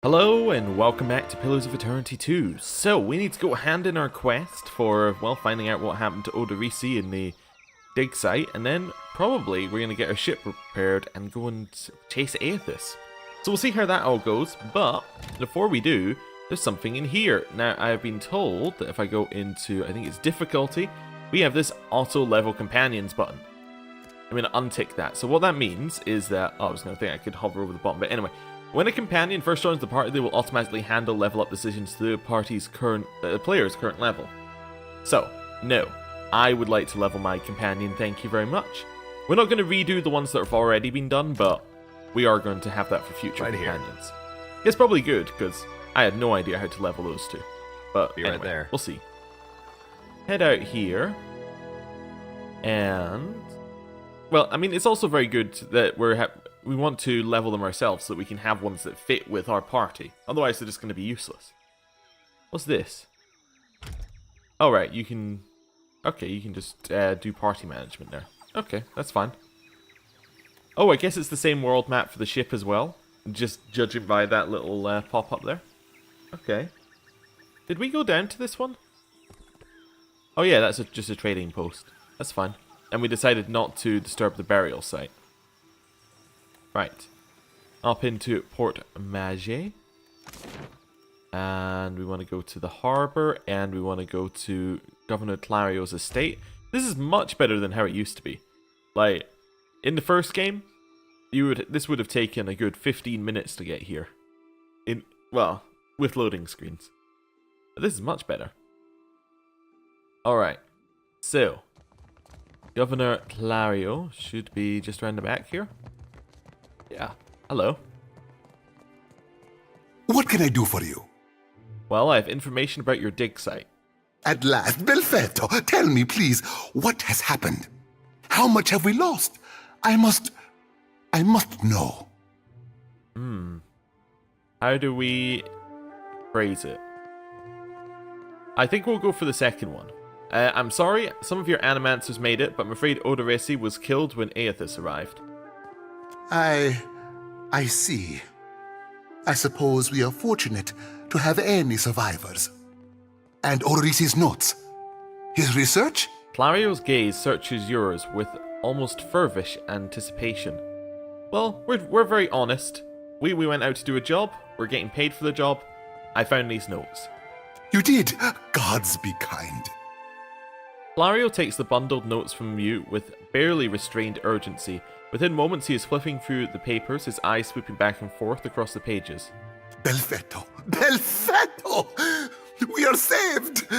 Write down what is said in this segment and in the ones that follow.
Hello and welcome back to Pillars of Eternity 2. So, we need to go hand in our quest for, well, finding out what happened to Odorisi in the dig site, and then probably we're going to get our ship repaired and go and chase Aethys. So we'll see how that all goes, but before we do, there's something in here. Now, I've been told that if I go into, I think it's difficulty, we have this auto level companions button. I'm going to untick that. So what that means is that, oh, I was going to think I could hover over the button, but anyway. When a companion first joins the party, they will automatically handle level up decisions to the party's player's current level. So, no, I would like to level my companion, thank you very much. We're not going to redo the ones that have already been done, but we are going to have that for future companions. It's probably good, because I had no idea how to level those two. But anyway, right there. We'll see. Head out here, and well, I mean, it's also very good that we want to level them ourselves so that we can have ones that fit with our party. Otherwise, they're just going to be useless. What's this? Oh, right, you can... Okay, you can just do party management there. Okay, that's fine. Oh, I guess it's the same world map for the ship as well. Just judging by that little pop-up there. Okay. Did we go down to this one? Oh yeah, that's just a trading post. That's fine. And we decided not to disturb the burial site. Right. Up into Port Maget. And we want to go to the harbour. And we want to go to Governor Clario's estate. This is much better than how it used to be. Like, in the first game, this would have taken a good 15 minutes to get here. Well, with loading screens. But this is much better. Alright. So, Governor Clario should be just around the back here. Yeah. Hello. What can I do for you? Well, I have information about your dig site. At last, Belfetto, tell me, please, what has happened? How much have we lost? I must know. How do we phrase it? I think we'll go for the second one. I'm sorry, some of your animancers made it, but I'm afraid Odorisi was killed when Aethys arrived. I see. I suppose we are fortunate to have any survivors. And Odorisi's notes. His research? Clario's gaze searches yours with almost feverish anticipation. Well, we're very honest. We went out to do a job, we're getting paid for the job. I found these notes. You did? Gods be kind. Clario takes the bundled notes from you with barely restrained urgency. Within moments, he is flipping through the papers, his eyes swooping back and forth across the pages. Belfetto! Belfetto! We are saved!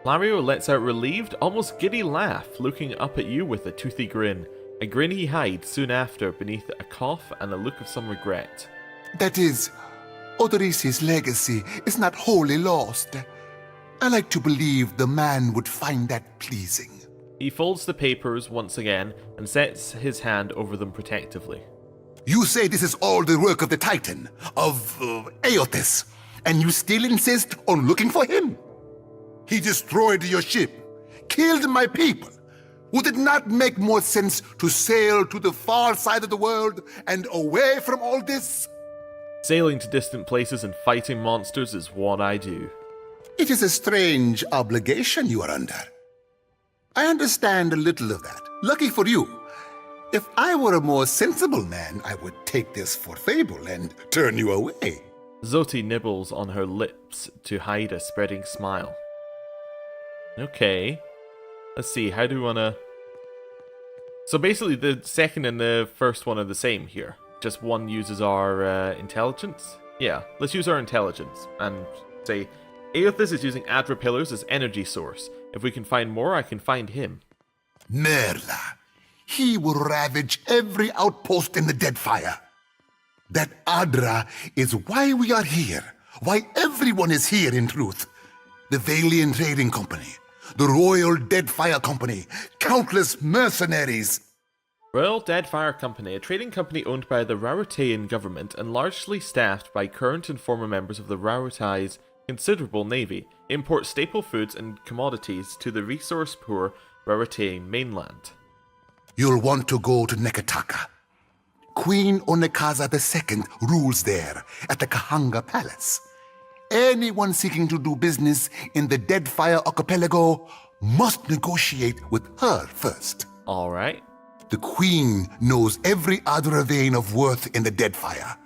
Clario lets out a relieved, almost giddy laugh, looking up at you with a toothy grin. A grin he hides soon after beneath a cough and a look of some regret. That is, Odorisi's legacy is not wholly lost. I like to believe the man would find that pleasing. He folds the papers once again and sets his hand over them protectively. You say this is all the work of the Titan, of Aethys, and you still insist on looking for him? He destroyed your ship, killed my people. Would it not make more sense to sail to the far side of the world and away from all this? Sailing to distant places and fighting monsters is what I do. It is a strange obligation you are under. I understand a little of that. Lucky for you. If I were a more sensible man, I would take this for fable and turn you away. Zoti nibbles on her lips to hide a spreading smile. Okay. Let's see, how do we want to... So basically the second and the first one are the same here. Just one uses our intelligence. Yeah, let's use our intelligence and say... Aethys is using Adra pillars as energy source. If we can find more, I can find him. Merla. He will ravage every outpost in the Deadfire. That Adra is why we are here. Why everyone is here, in truth. The Valian Trading Company. The Royal Deadfire Company. Countless mercenaries. Royal Deadfire Company, a trading company owned by the Rarutaean government and largely staffed by current and former members of the Rarutai's considerable navy, imports staple foods and commodities to the resource-poor Rarutaean mainland. You'll want to go to Nekataka. Queen Onekaza II rules there at the Kahanga Palace. Anyone seeking to do business in the Deadfire archipelago must negotiate with her first. Alright. The Queen knows every other vein of worth in the Deadfire.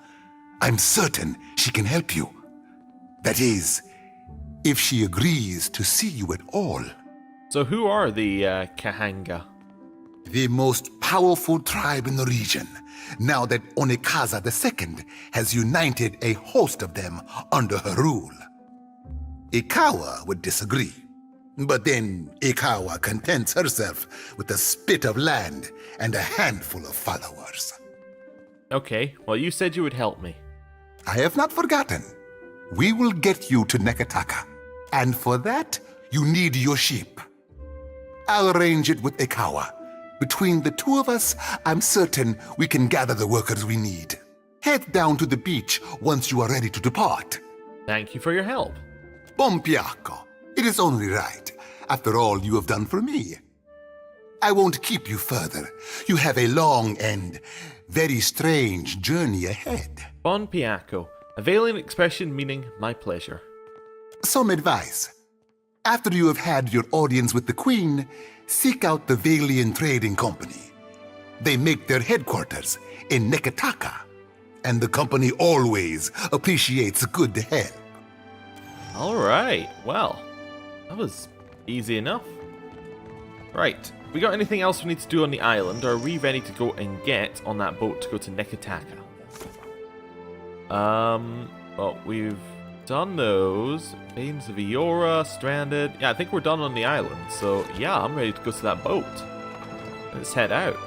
I'm certain she can help you. That is, if she agrees to see you at all. So who are the Kahanga? The most powerful tribe in the region, now that Onekaza II has united a host of them under her rule. Ikawa would disagree, but then Ikawa contents herself with a spit of land and a handful of followers. Okay, well you said you would help me. I have not forgotten. We will get you to Nekataka, and for that, you need your ship. I'll arrange it with Ikawa. Between the two of us, I'm certain we can gather the workers we need. Head down to the beach once you are ready to depart. Thank you for your help. Bompiaco. It is only right, after all you have done for me. I won't keep you further. You have a long and very strange journey ahead. Bon Piaco, a Valian expression meaning my pleasure. Some advice. After you have had your audience with the Queen, seek out the Valian Trading Company. They make their headquarters in Nekataka, and the company always appreciates good help. Alright, well, that was easy enough. Right, we got anything else we need to do on the island, or are we ready to go and get on that boat to go to Nekataka? Well, we've done those. Veins of Eora, stranded. Yeah, I think we're done on the island, so yeah, I'm ready to go to that boat. Let's head out.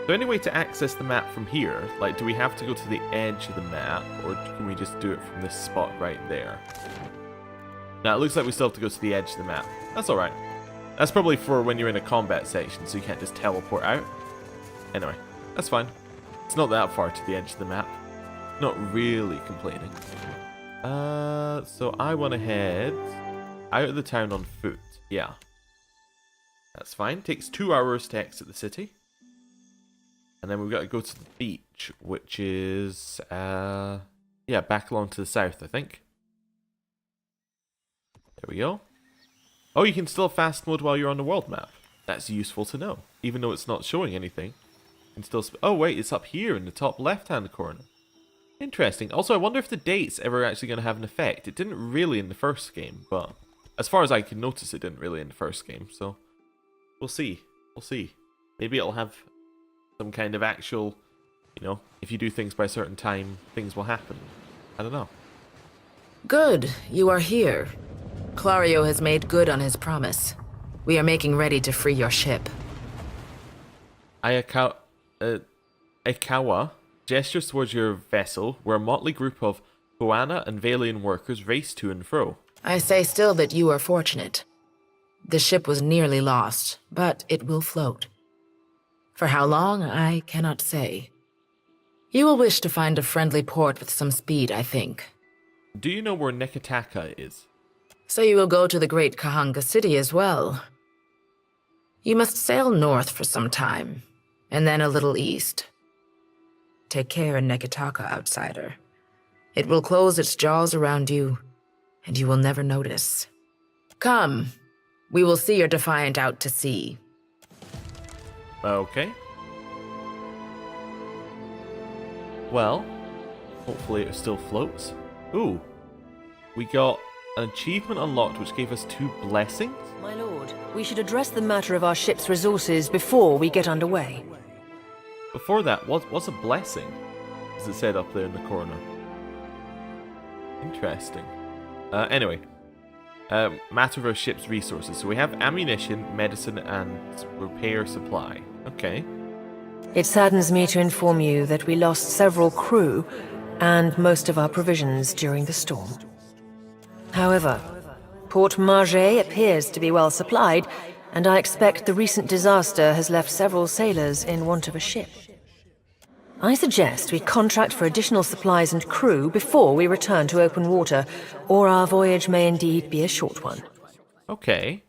Is there any way to access the map from here? Like, do we have to go to the edge of the map, or can we just do it from this spot right there? Now, it looks like we still have to go to the edge of the map. That's alright. That's probably for when you're in a combat section, so you can't just teleport out. Anyway, that's fine. It's not that far to the edge of the map. Not really complaining. So I want to head out of the town on foot. Yeah. That's fine. Takes 2 hours to exit the city. And then we've got to go to the beach, which is, yeah, back along to the south, I think. There we go. Oh, you can still fast mode while you're on the world map. That's useful to know. Even though it's not showing anything. You can still... Oh, wait, it's up here in the top left-hand corner. Interesting. Also, I wonder if the date's ever actually going to have an effect. It didn't really in the first game, but as far as I can notice, it didn't really in the first game, so we'll see. We'll see. Maybe it'll have some kind of actual, you know, if you do things by a certain time, things will happen. I don't know. Good. You are here. Clario has made good on his promise. We are making ready to free your ship. Ikawa gestures towards your vessel, where a motley group of Hoana and Valian workers race to and fro. I say still that you are fortunate. The ship was nearly lost, but it will float. For how long, I cannot say. You will wish to find a friendly port with some speed, I think. Do you know where Nekataka is? So you will go to the great Kahanga city as well. You must sail north for some time, and then a little east. Take care in Nekataka, outsider. It will close its jaws around you, and you will never notice. Come, we will see your defiant out to sea. Okay. Well, hopefully it still floats. Ooh, we got an achievement unlocked which gave us 2 blessings? My lord, we should address the matter of our ship's resources before we get underway. Before that, what's a blessing? As it said up there in the corner. Interesting. Anyway. Matter of our ship's resources. So we have ammunition, medicine, and repair supply. Okay. It saddens me to inform you that we lost several crew and most of our provisions during the storm. However, Port Margé appears to be well supplied, and I expect the recent disaster has left several sailors in want of a ship. I suggest we contract for additional supplies and crew before we return to open water, or our voyage may indeed be a short one. Okay.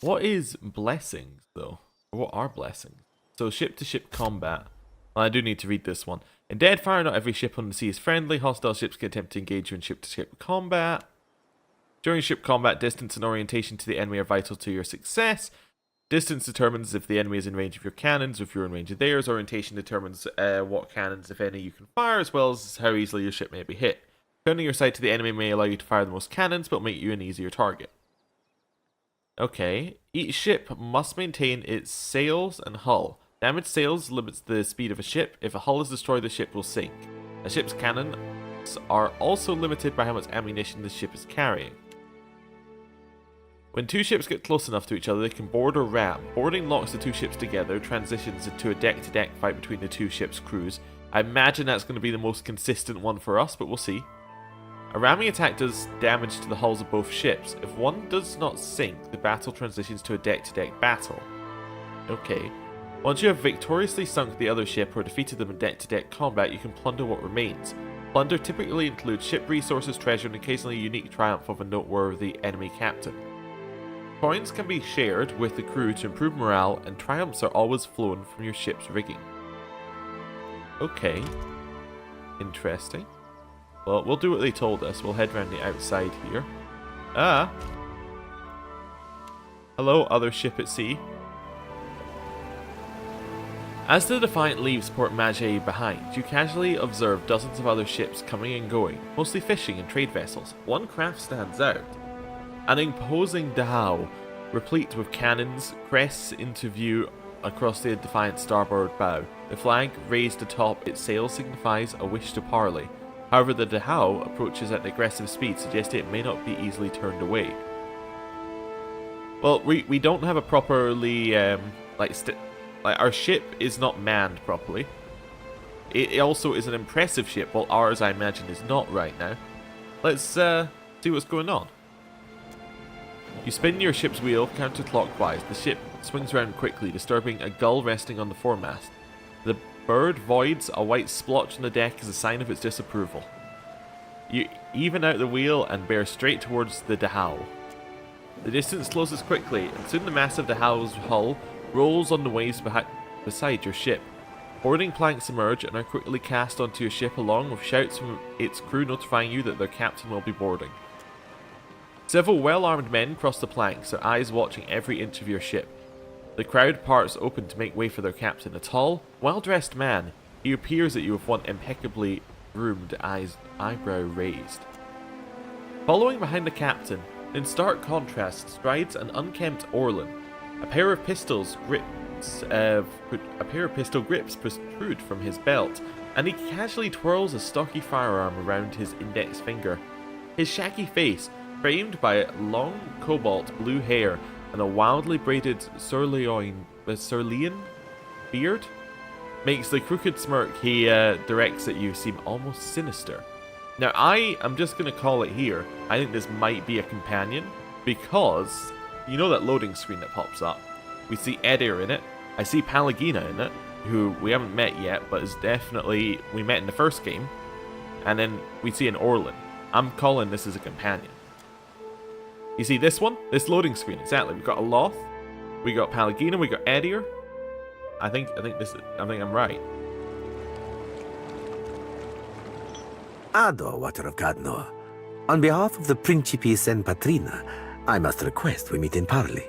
What is blessings, though? What are blessings? So ship-to-ship combat. Well, I do need to read this one. In Deadfire, not every ship on the sea is friendly. Hostile ships can attempt to engage you in ship-to-ship combat. During ship combat, distance and orientation to the enemy are vital to your success. Distance determines if the enemy is in range of your cannons, or if you're in range of theirs. Orientation determines what cannons, if any, you can fire, as well as how easily your ship may be hit. Turning your sight to the enemy may allow you to fire the most cannons, but will make you an easier target. Okay, each ship must maintain its sails and hull. Damaged sails limits the speed of a ship. If a hull is destroyed, the ship will sink. A ship's cannons are also limited by how much ammunition the ship is carrying. When two ships get close enough to each other, they can board or ram. Boarding locks the two ships together, transitions into a deck-to-deck fight between the two ships' crews. I imagine that's going to be the most consistent one for us, but we'll see. A ramming attack does damage to the hulls of both ships. If one does not sink, the battle transitions to a deck-to-deck battle. Okay. Once you have victoriously sunk the other ship or defeated them in deck-to-deck combat, you can plunder what remains. Plunder typically includes ship resources, treasure, and occasionally a unique triumph of a noteworthy enemy captain. Coins can be shared with the crew to improve morale, and triumphs are always flown from your ship's rigging. Okay. Interesting. Well, we'll do what they told us. We'll head round the outside here. Ah! Hello, other ship at sea. As the Defiant leaves Port Maget behind, you casually observe dozens of other ships coming and going, mostly fishing and trade vessels. One craft stands out. An imposing dhow, replete with cannons, crests into view across the Defiant's starboard bow. The flag raised atop its sail signifies a wish to parley. However, the dhow approaches at aggressive speed, suggesting it may not be easily turned away. Well, we don't have a properly our ship is not manned properly. It also is an impressive ship, while ours, I imagine, is not right now. Let's see what's going on. You spin your ship's wheel counterclockwise. The ship swings around quickly, disturbing a gull resting on the foremast. The bird voids a white splotch on the deck as a sign of its disapproval. You even out the wheel and bear straight towards the dhow. The distance closes quickly, and soon the massive dhow's hull rolls on the waves beside your ship. Boarding planks emerge and are quickly cast onto your ship, along with shouts from its crew notifying you that their captain will be boarding. Several well-armed men cross the planks, their eyes watching every inch of your ship. The crowd parts open to make way for their captain, a tall, well-dressed man. He appears at you with one impeccably groomed eyebrow raised. Following behind the captain, in stark contrast, strides an unkempt Orlan. A pair of pistol grips protrude from his belt, and he casually twirls a stocky firearm around his index finger. His shaggy face, framed by long cobalt blue hair and a wildly braided cerulean beard, makes the crooked smirk he directs at you seem almost sinister. Now, I am just going to call it here. I think this might be a companion, because you know that loading screen that pops up? We see Edir in it. I see Palagina in it, who we haven't met yet, but is definitely, we met in the first game. And then we see an Orlan. I'm calling this as a companion. You see this one? This loading screen, exactly. We've got a Loth, we got Palagina, we got Edir. I think I'm right. Ado, Water of Cadno. On behalf of the Principi Sen Patrina, I must request we meet in parley.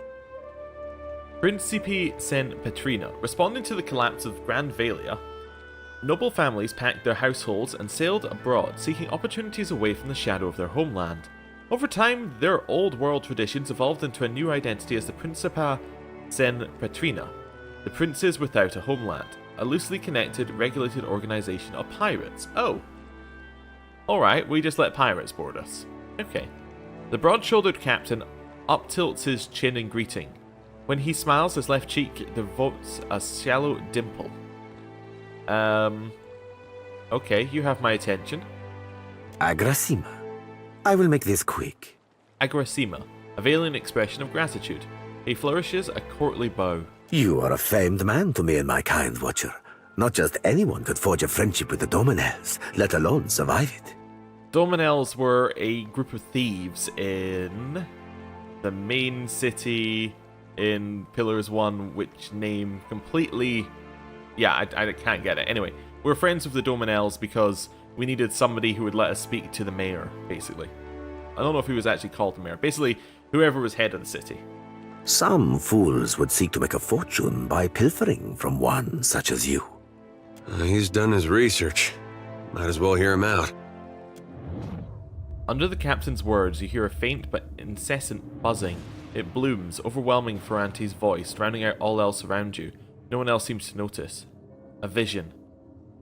Principi Sen Patrina. Responding to the collapse of Grand Valia, noble families packed their households and sailed abroad, seeking opportunities away from the shadow of their homeland. Over time, their old world traditions evolved into a new identity as the Principi Sen Patrina, the princes without a homeland, a loosely connected, regulated organization of pirates. Oh. Alright, we just let pirates board us. Okay. The broad-shouldered captain up-tilts his chin in greeting. When he smiles, his left cheek devotes a shallow dimple. Okay, you have my attention. Agrasima. I will make this quick. Agrasima, a valiant expression of gratitude. He flourishes a courtly bow. You are a famed man to me and my kind, Watcher. Not just anyone could forge a friendship with the Dominels, let alone survive it. Dominels were a group of thieves in the main city in Pillars 1, which name completely Yeah, I can't get it. Anyway, we're friends with the Dominels because we needed somebody who would let us speak to the mayor, basically. I don't know if he was actually called the mayor. Basically, whoever was head of the city. Some fools would seek to make a fortune by pilfering from one such as you. He's done his research. Might as well hear him out. Under the captain's words, you hear a faint but incessant buzzing. It blooms, overwhelming Ferranti's voice, drowning out all else around you. No one else seems to notice. A vision.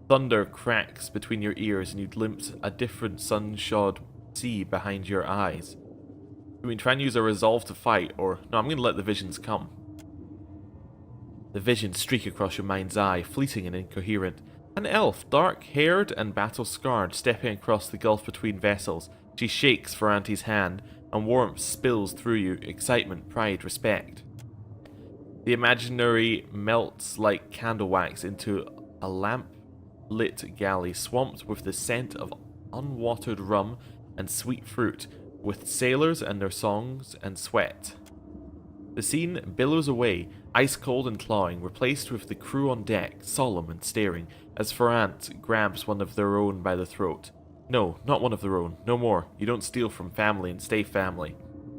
Thunder cracks between your ears and you glimpse a different sun-shod sea behind your eyes. You can try and use a resolve to fight, or no, I'm going to let the visions come. The visions streak across your mind's eye, fleeting and incoherent. An elf, dark-haired and battle-scarred, stepping across the gulf between vessels. She shakes Ferranti's hand, and warmth spills through you, excitement, pride, respect. The imaginary melts like candle wax into a lamp-lit galley swamped with the scent of unwatered rum and sweet fruit, with sailors and their songs and sweat. The scene billows away, ice-cold and clawing, replaced with the crew on deck, solemn and staring, as Ferrant grabs one of their own by the throat. No, not one of their own, no more. You don't steal from family and stay family.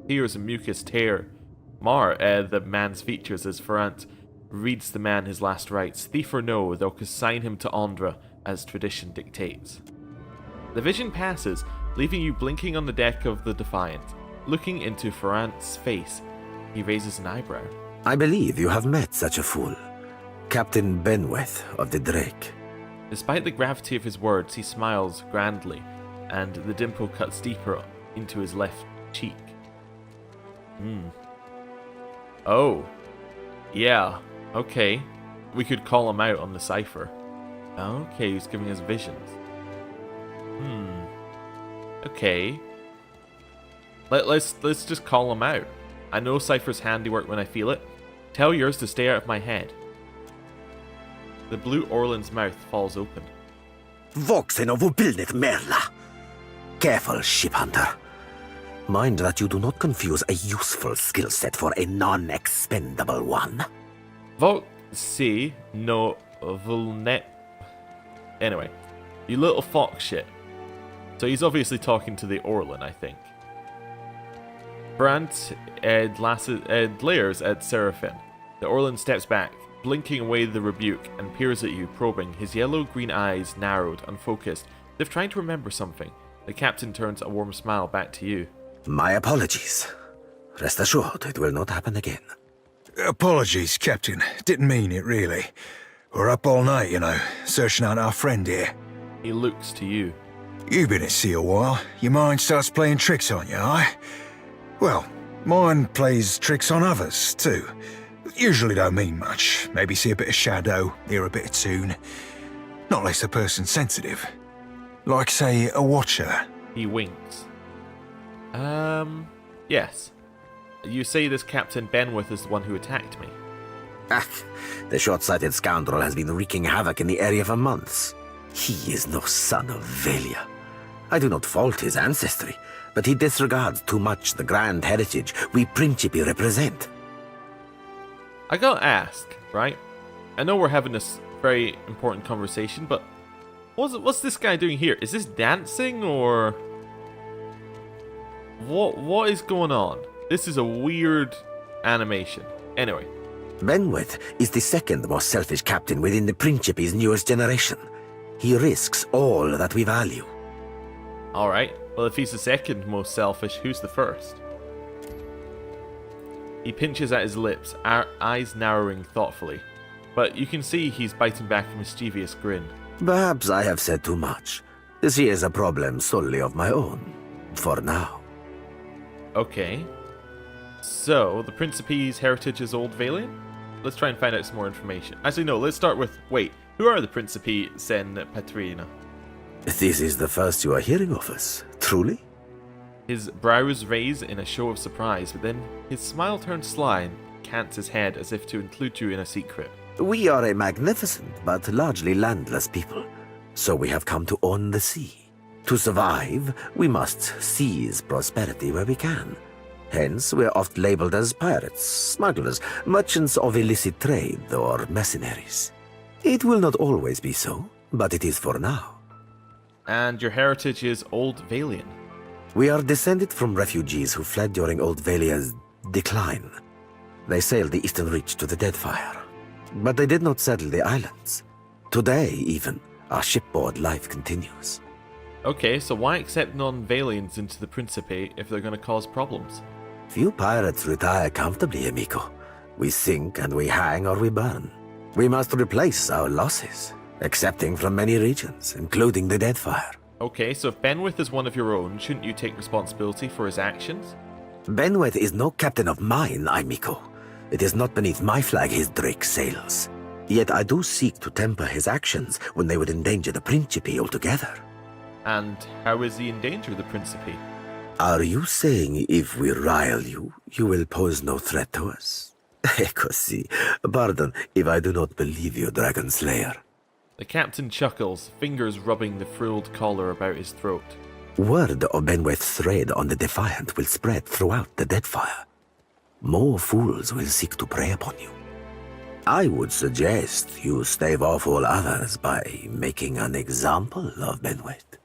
Tears and mucus tear. The man's features as Ferrant reads the man his last rites. Thief or no, they'll consign him to Andra, as tradition dictates. The vision passes, leaving you blinking on the deck of the Defiant. Looking into Ferrant's face, he raises an eyebrow. I believe you have met such a fool. Captain Benweth of the Drake. Despite the gravity of his words, he smiles grandly, and the dimple cuts deeper into his left cheek. Oh. Yeah. Okay. We could call him out on the cipher. Okay, he's giving us visions. Okay. Let's just call him out. I know Cypher's handiwork when I feel it. Tell yours to stay out of my head. The blue Orland's mouth falls open. Voxen of Ubilnet Merla. Careful, ship hunter. Mind that you do not confuse a useful skill set for a non-expendable one. Voxi no vulnet. Anyway, you little fox shit. So he's obviously talking to the Orlan, I think. Brant glares at Seraphim. The Orlan steps back, blinking away the rebuke, and peers at you, probing, his yellow-green eyes narrowed, unfocused, as if trying to remember something. The captain turns a warm smile back to you. My apologies. Rest assured, it will not happen again. Apologies, Captain. Didn't mean it, really. We're up all night, you know, searching out our friend here. He looks to you. You've been at sea a while. Your mind starts playing tricks on you, aye? Well, mine plays tricks on others, too. Usually don't mean much. Maybe see a bit of shadow, hear a bit of tune. Not unless the person's sensitive. Like, say, a watcher. He winks. Yes. You say this Captain Benwith is the one who attacked me. Ah, the short-sighted scoundrel has been wreaking havoc in the area for months. He is no son of Velia. I do not fault his ancestry, but he disregards too much the grand heritage we Principi represent. I gotta ask, right? I know we're having this very important conversation, but what's this guy doing here? Is this dancing or what is going on? This is a weird animation. Anyway. Benweth is the second most selfish captain within the Principi's newest generation. He risks all that we value. Alright, well if he's the second most selfish, who's the first? He pinches at his lips, eyes narrowing thoughtfully. But you can see he's biting back a mischievous grin. Perhaps I have said too much. This here is a problem solely of my own. For now. Okay. So, the Principi's heritage is Old Valian? Let's try and find out some more information. Actually, no, let's start with... Wait, who are the Principi Sen Patrina? This is the first you are hearing of us, truly? His brows raise in a show of surprise, but then his smile turns sly and cants his head as if to include you in a secret. We are a magnificent but largely landless people, so we have come to own the sea. To survive, we must seize prosperity where we can. Hence, we are oft labeled as pirates, smugglers, merchants of illicit trade, or mercenaries. It will not always be so, but it is for now. And your heritage is Old Valian. We are descended from refugees who fled during Old Valia's decline. They sailed the eastern reach to the Deadfire, but they did not settle the islands. Today, even, our shipboard life continues. Okay, so why accept non-Valians into the Principi if they're going to cause problems? Few pirates retire comfortably, amico. We sink and we hang or we burn. We must replace our losses, accepting from many regions, including the Deadfire. Okay, so if Benwith is one of your own, shouldn't you take responsibility for his actions? Benweth is no captain of mine, amico. It is not beneath my flag his drake sails. Yet I do seek to temper his actions when they would endanger the Principi altogether. And how is he in danger of the Principi? Are you saying if we rile you, you will pose no threat to us? Così, pardon if I do not believe you, Dragon Slayer. The captain chuckles, fingers rubbing the frilled collar about his throat. Word of Benweth's thread on the Defiant will spread throughout the Deadfire. More fools will seek to prey upon you. I would suggest you stave off all others by making an example of Benweth.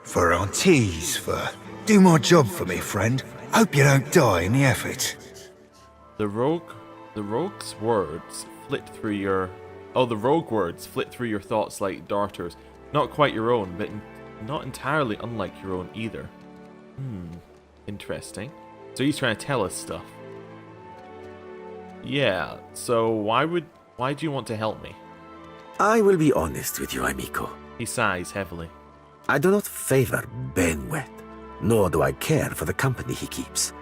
For aunties, for do my job for me, friend. Hope you don't die in the effort. The rogue's words flit through your... Oh, the rogue words flit through your thoughts like darters. Not quite your own, but not entirely unlike your own either. Interesting. So he's trying to tell us stuff. Yeah, so why do you want to help me? I will be honest with you, amico. He sighs heavily. I do not favor Benweth, nor do I care for the company he keeps.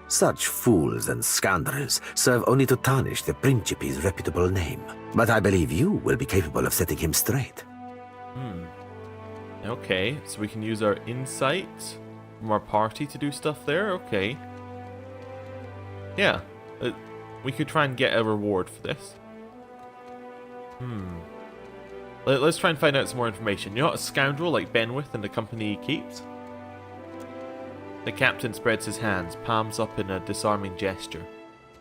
Such fools and scoundrels serve only to tarnish the Principi's reputable name. But I believe you will be capable of setting him straight. Okay, so we can use our insight from our party to do stuff there? Okay. Yeah, we could try and get a reward for this. Let's try and find out some more information. You're not a scoundrel like Benwith and the company he keeps? The captain spreads his hands, palms up in a disarming gesture.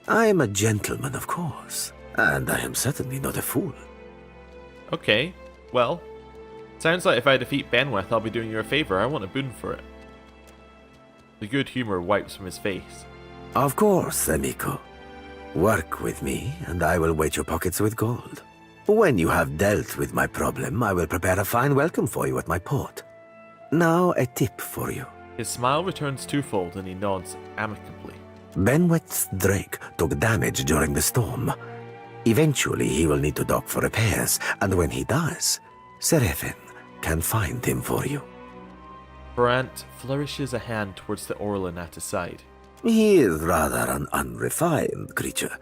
I am a gentleman, of course, and I am certainly not a fool. Okay, well, sounds like if I defeat Benwith, I'll be doing you a favour. I want a boon for it. The good humour wipes from his face. Of course, amico. Work with me, and I will weight your pockets with gold. When you have dealt with my problem, I will prepare a fine welcome for you at my port. Now, a tip for you. His smile returns twofold and he nods amicably. Benweth's drake took damage during the storm. Eventually, he will need to dock for repairs, and when he does, Seraphin can find him for you. Brant flourishes a hand towards the Orlin at his side. He is rather an unrefined creature,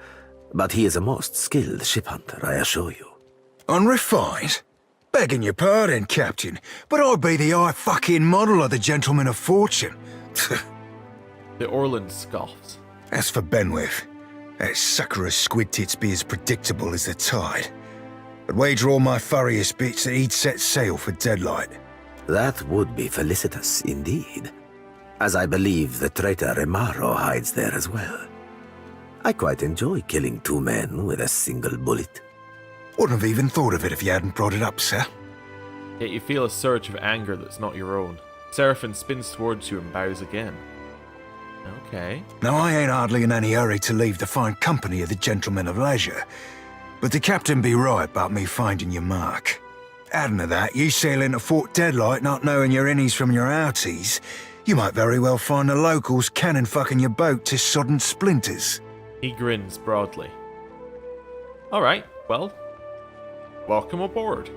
but he is a most skilled ship hunter, I assure you. Unrefined? Begging your pardon, Captain, but I'd be the high fucking model of the gentleman of fortune. The Orlin scoffs. As for Benwith, that sucker of squid tits be as predictable as the tide. I'd wager all my furriest bits that he'd set sail for Deadlight. That would be felicitous indeed, as I believe the traitor Remaro hides there as well. I quite enjoy killing two men with a single bullet. Wouldn't have even thought of it if you hadn't brought it up, sir. Yet you feel a surge of anger that's not your own. Seraphin spins towards you and bows again. Okay. Now, I ain't hardly in any hurry to leave the fine company of the gentlemen of leisure, but the captain be right about me finding your mark. Adding to that, you sail into Fort Deadlight not knowing your innies from your outies, you might very well find the locals cannon fucking your boat to sodden splinters. He grins broadly. Alright, well, welcome aboard.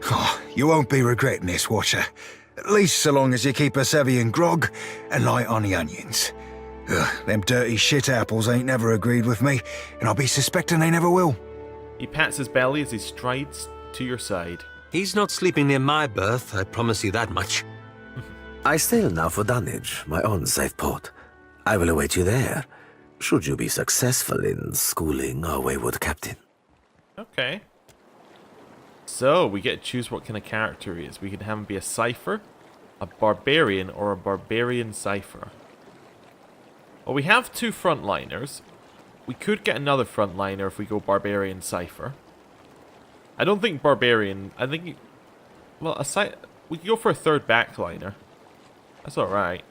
Oh, you won't be regretting this, Watcher. At least so long as you keep us heavy in grog and light on the onions. Ugh, them dirty shit apples ain't never agreed with me, and I'll be suspecting they never will. He pats his belly as he strides to your side. He's not sleeping near my berth, I promise you that much. I sail now for Dunwich, my own safe port. I will await you there, should you be successful in schooling our wayward captain. Okay. So, we get to choose what kind of character he is. We can have him be a cipher, a barbarian, or a barbarian cipher. Well, we have two frontliners. We could get another frontliner if we go barbarian cipher. I don't think Barbarian... I think... Well, aside... We could go for a third backliner. That's alright.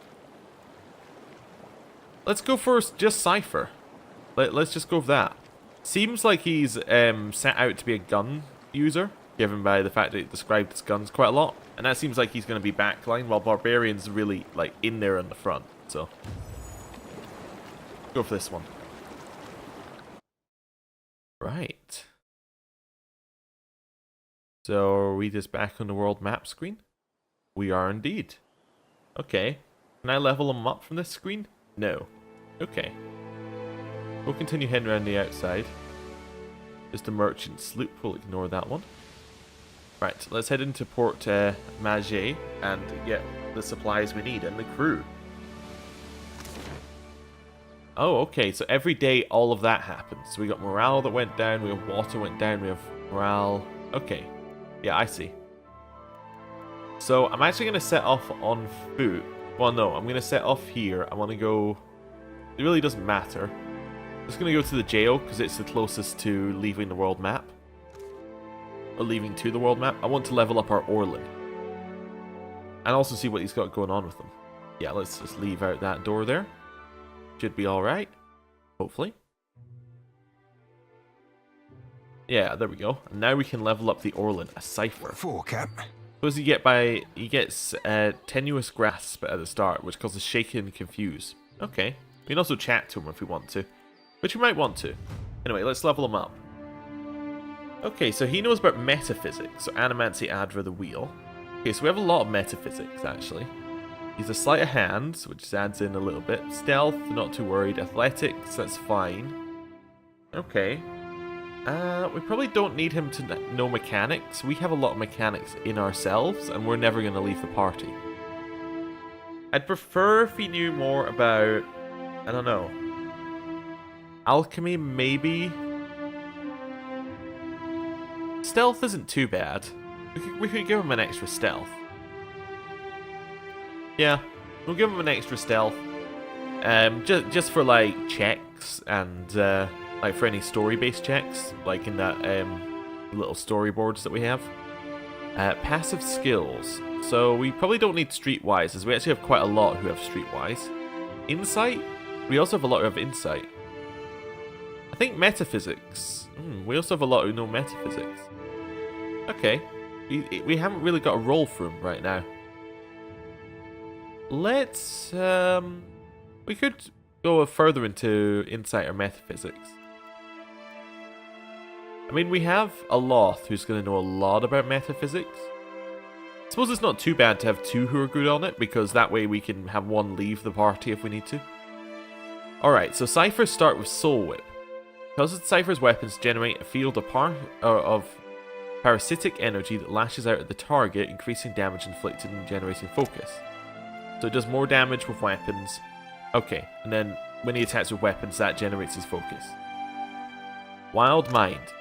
Let's go for just Cypher. Let's just go with that. Seems like he's set out to be a gun user, given by the fact that it described his guns quite a lot. And that seems like he's going to be backline, while Barbarian's really, like, in there in the front. So, go for this one. Right. So, are we just back on the world map screen? We are indeed. Okay. Can I level them up from this screen? No. Okay. We'll continue heading around the outside. Just a merchant sloop. We'll ignore that one. Right, let's head into Port Maget and get the supplies we need and the crew. Oh, okay. So every day all of that happens. So we got morale that went down. We have water went down. We have morale. Okay. Yeah, I see. So I'm actually going to set off on foot. Well, no, I'm going to set off here. I want to go... It really doesn't matter. I'm just going to go to the jail because it's the closest to leaving the world map. Or leaving to the world map. I want to level up our Orlin. And also see what he's got going on with them. Yeah, let's just leave out that door there. Should be alright. Hopefully. Yeah, there we go. And now we can level up the Orlin, a Cypher. What for, Cap? What does he get by... He gets tenuous grasp at the start, which causes shaken and confuse. Okay. We can also chat to him if we want to. Which we might want to. Anyway, let's level him up. Okay, so he knows about metaphysics. So Animancy, Adra, the wheel. Okay, so we have a lot of metaphysics, actually. He's a sleight of hand, which adds in a little bit. Stealth, not too worried. Athletics, that's fine. Okay. We probably don't need him to know mechanics. We have a lot of mechanics in ourselves, and we're never going to leave the party. I'd prefer if he knew more about... I don't know. Alchemy, maybe? Stealth isn't too bad. We could give him an extra stealth. Yeah, we'll give him an extra stealth. Just for, like, checks and... like for any story-based checks, like in that little storyboards that we have. Passive skills. So we probably don't need streetwise, as we actually have quite a lot who have streetwise. Insight? We also have a lot who have insight. I think metaphysics. We also have a lot who know metaphysics. Okay. We haven't really got a role for him right now. Let's... we could go further into insight or metaphysics. I mean, we have a Loth who's going to know a lot about metaphysics. I suppose it's not too bad to have two who are good on it, because that way we can have one leave the party if we need to. Alright, so Cyphers start with Soul Whip. Because Cypher's weapons generate a field of parasitic energy that lashes out at the target, increasing damage inflicted and generating focus. So it does more damage with weapons. Okay, and then when he attacks with weapons, that generates his focus. Wild Mind.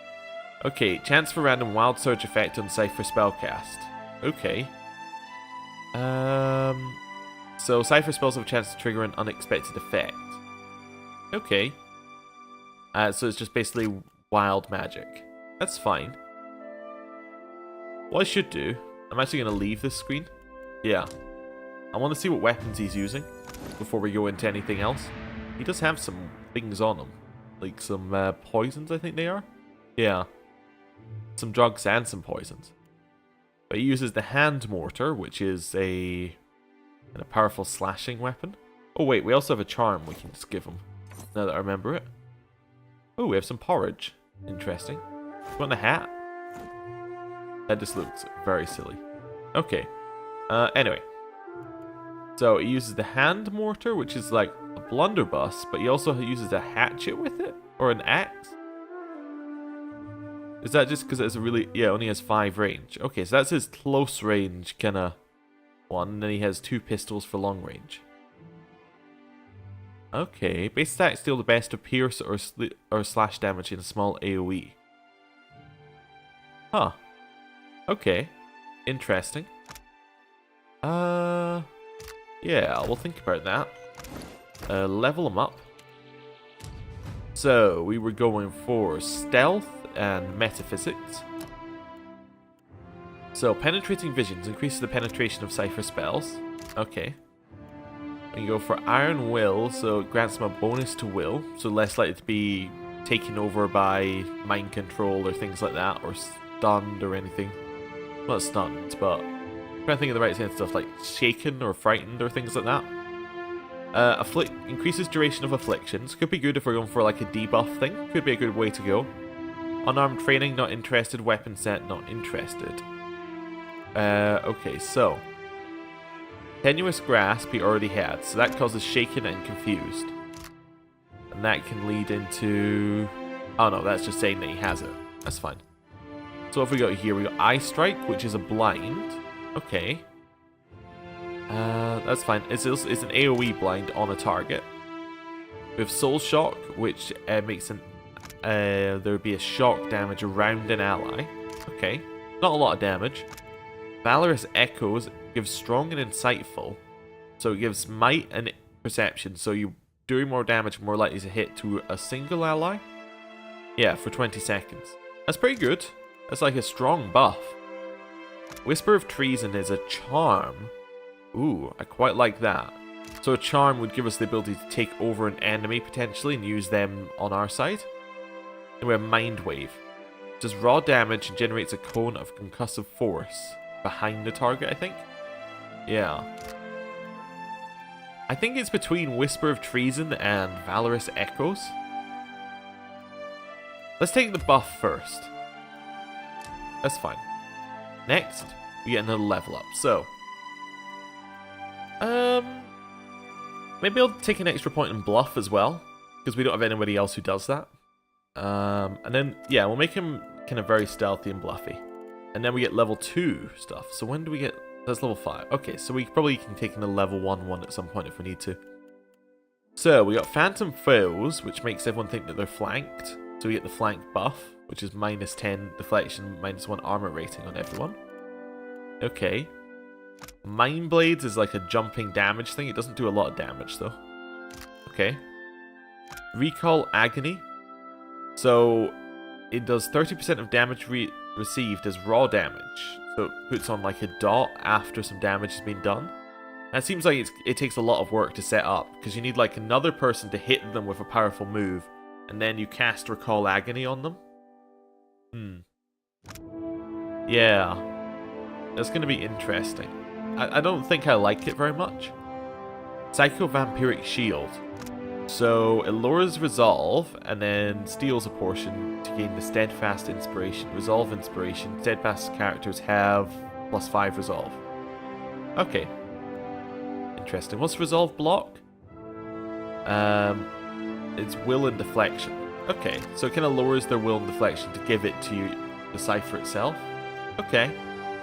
Okay, chance for random wild surge effect on Cypher spellcast. Okay. So Cypher spells have a chance to trigger an unexpected effect. Okay. So it's just basically wild magic. That's fine. What I should do, I'm actually going to leave this screen. Yeah. I want to see what weapons he's using before we go into anything else. He does have some things on him. Like some poisons, I think they are. Yeah. Some drugs and some poisons. But he uses the hand mortar, which is a powerful slashing weapon. Oh wait, we also have a charm we can just give him. Now that I remember it. Oh, we have some porridge. Interesting. You want a hat? That just looks very silly. Okay. Anyway. So he uses the hand mortar, which is like a blunderbuss, but he also uses a hatchet with it? Or an axe? Is that just because it's a really... Yeah, it only has 5 range. Okay, so that's his close range kind of one. And then he has 2 pistols for long range. Okay, base attacks deal the best of pierce or slash damage in a small AoE. Huh. Okay. Interesting. Yeah, we'll think about that. Level him up. So, we were going for stealth and metaphysics. So, penetrating visions increases the penetration of cipher spells. Okay. We can go for Iron Will, so it grants them a bonus to will, so less likely to be taken over by mind control or things like that, or stunned or anything. Not stunned, but I'm trying to think of the right sense of stuff, like shaken or frightened or things like that. Increases duration of afflictions. Could be good if we're going for like a debuff thing. Could be a good way to go. Unarmed training, not interested. Weapon set, not interested. Okay, so tenuous grasp he already had, so that causes shaken and confused. And that can lead into... Oh no, that's just saying that he has it. That's fine. So what have we got here? We got Eye Strike, which is a blind. Okay. That's fine. It's an AoE blind on a target. We have Soul Shock, which makes there would be a shock damage around an ally. Okay. Not a lot of damage. Valorous Echoes gives strong and insightful. So it gives might and perception. So you doing more damage, more likely to hit to a single ally. Yeah, for 20 seconds. That's pretty good. That's like a strong buff. Whisper of Treason is a charm. Ooh, I quite like that. So a charm would give us the ability to take over an enemy potentially and use them on our side. And we have Mind Wave. It does raw damage and generates a cone of concussive force behind the target, I think. Yeah. I think it's between Whisper of Treason and Valorous Echoes. Let's take the buff first. That's fine. Next, we get another level up. So, maybe I'll take an extra point in Bluff as well, because we don't have anybody else who does that. And then, yeah, we'll make him kind of very stealthy and bluffy. And then we get level 2 stuff. So when do we get... That's level 5. Okay, so we probably can take in a level 1 one at some point if we need to. So, we got Phantom Foes, which makes everyone think that they're flanked. So we get the flank buff, which is minus 10 deflection, minus 1 armor rating on everyone. Okay. Mind Blades is like a jumping damage thing. It doesn't do a lot of damage, though. Okay. Recall Agony. So, it does 30% of damage received as raw damage. So it puts on like a dot after some damage has been done. That seems like it takes a lot of work to set up, because you need like another person to hit them with a powerful move, and then you cast Recall Agony on them. Yeah. That's going to be interesting. I don't think I like it very much. Psycho Vampiric Shield. So it lowers Resolve and then steals a portion to gain the Steadfast Inspiration. Resolve Inspiration. Steadfast characters have +5 Resolve. Okay. Interesting. What's Resolve block? It's Will and Deflection. Okay, so it kind of lowers their Will and Deflection to give it to the Cipher itself. Okay.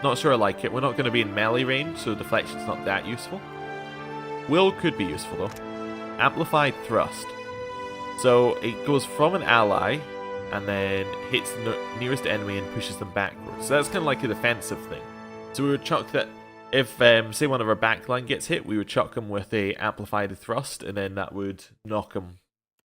Not sure I like it. We're not going to be in melee range, so Deflection's not that useful. Will could be useful though. Amplified Thrust. So it goes from an ally and then hits the nearest enemy and pushes them backwards. So that's kind of like a defensive thing. So we would chuck that if, say, one of our backline gets hit, we would chuck them with a Amplified Thrust, and then that would knock them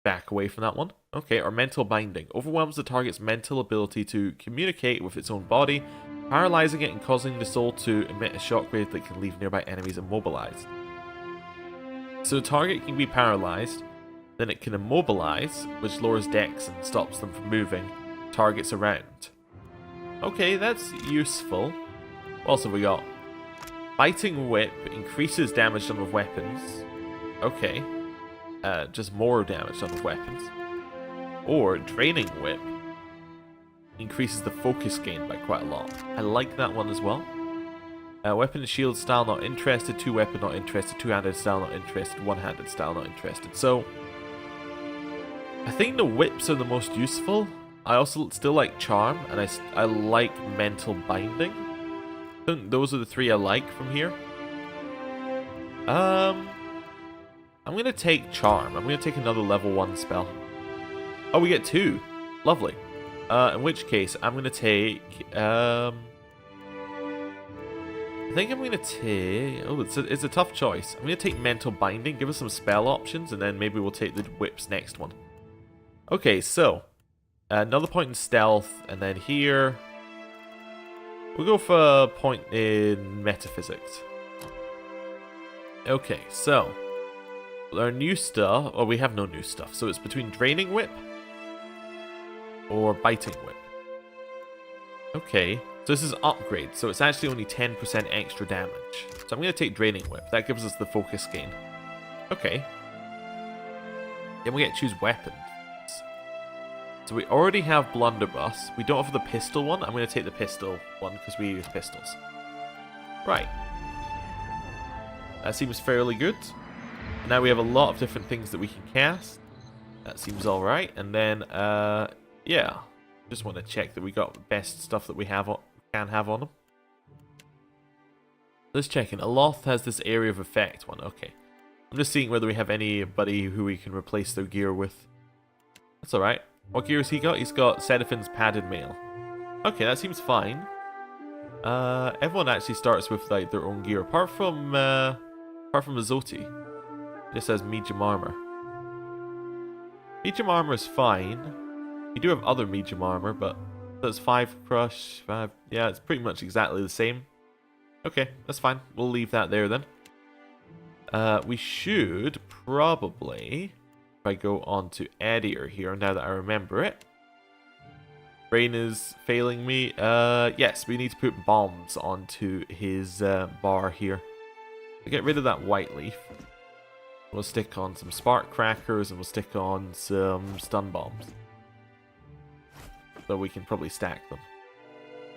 back away from that one. Okay, or Mental Binding. Overwhelms the target's mental ability to communicate with its own body, paralyzing it and causing the soul to emit a shockwave that can leave nearby enemies immobilized. So the target can be paralyzed, then it can immobilize, which lowers dex and stops them from moving targets around. Okay, that's useful. What else have we got? Biting Whip increases damage done with weapons. Okay. Just more damage done with weapons. Or Draining Whip increases the focus gain by quite a lot. I like that one as well. Weapon and shield style not interested, 2-weapon not interested, 2-handed style not interested, 1-handed style not interested. So, I think the whips are the most useful. I also still like Charm, and I like Mental Binding. I think those are the 3 I like from here. I'm going to take Charm. I'm going to take another level 1 spell. Oh, we get 2. Lovely. In which case, I'm going to take... I think I'm going to take... Oh, it's a tough choice. I'm going to take Mental Binding, give us some spell options, and then maybe we'll take the Whip's next one. Okay, so... another point in Stealth, and then here... We'll go for a point in metaphysics. Okay, so our new stuff. Oh, we have no new stuff, so it's between draining whip or biting whip. Okay, so this is upgrade, so it's actually only 10% extra damage. So I'm going to take draining whip. That gives us the focus gain. Okay. Then we get to choose weapons. So we already have blunderbuss. We don't have the pistol one. I'm going to take the pistol one because we use pistols. Right. That seems fairly good. Now we have a lot of different things that we can cast. That seems alright. And then, yeah. Just want to check that we got the best stuff that we have can have on them. Let's check in. Aloth has this area of effect one. Okay. I'm just seeing whether we have anybody who we can replace their gear with. That's alright. What gear has he got? He's got Sediphin's padded mail. Okay, that seems fine. Everyone actually starts with like their own gear, apart from Azoti. It just says medium armor. Medium armor is fine. We do have other medium armor, but that's 5 crush, 5. Yeah, it's pretty much exactly the same. Okay, that's fine. We'll leave that there then. We should probably, if I go on to Edier here, now that I remember it. Brain is failing me. Yes, we need to put bombs onto his bar here. To get rid of that white leaf, we'll stick on some spark crackers and we'll stick on some stun bombs. So we can probably stack them.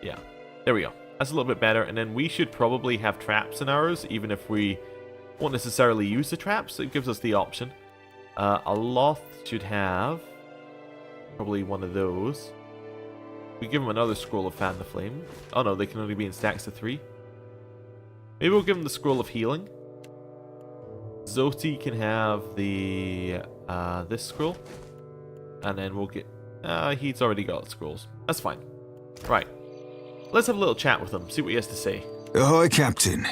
Yeah, there we go. That's a little bit better. And then we should probably have traps in ours, even if we won't necessarily use the traps. It gives us the option. Aloth should have probably one of those. We give him another scroll of fan the flame. Oh no, they can only be in stacks of 3. Maybe we'll give him the scroll of healing. Zoti can have the this scroll, and then we'll get. He's already got scrolls. That's fine. Right. Let's have a little chat with him. See what he has to say. Ahoy, Captain.